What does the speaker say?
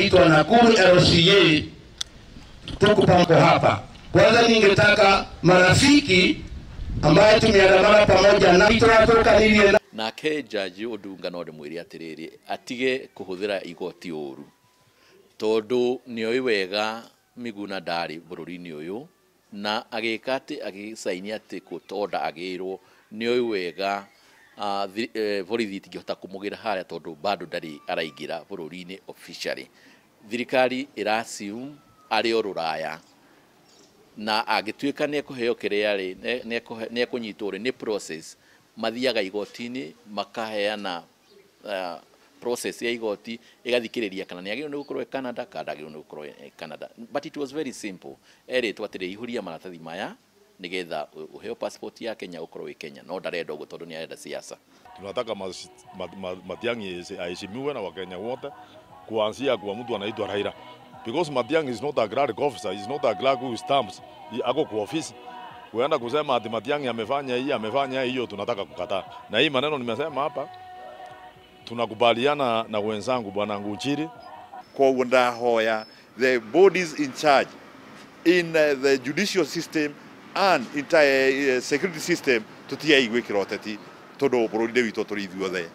inaitwa Nakuru LCA. Tuko pamoja hapa. Kwanza ningetaka marafiki ambaye tumeandamana pamoja na tunatoka nilie nake jaji Odunga no ndimwiri atiriri atige kuhuthira igoti uru tondu nioi wega Miguna ndari bururi-ini uyu na agika ati agisaini ati kutonda agirwo nioi wega borithi tingihota kumugira haria tondu bado ndari araingira bururi-ini officially. Thirikari irasium ari oruraya na agituika ne kuheo kiriari ne kunyitwo ni process mathiaga igoti-ini makaheana process ya igoti igathikiriria kana ni agirwo ni gukorwo Canada kana agirwo ni gukorwo Canada. But it was very simple. Twatire ihuria maratathi maya nigetha uheo passport ya Kenya ukorwo Kenya no ndarenda ugo tondu ni arenda siasa. Tunataka Matiang'i aheshimiwe na Wakenya wote kuanzia kwa mtu anaitwa Raila, because Matiang'i is not a clerical officer, is not a clerk who stamps. Ako kwa ofisi kuenda kusema ati Matiang'i amefanya hiyo tunataka kukataa. Na hii maneno nimesema hapa tunakubaliana na wenzangu bwana Nguchiri kwa ndahoya the bodies in charge in the judicial system and entire security system tutia igwikira oteti tondu bururi de wito turi ithuothe.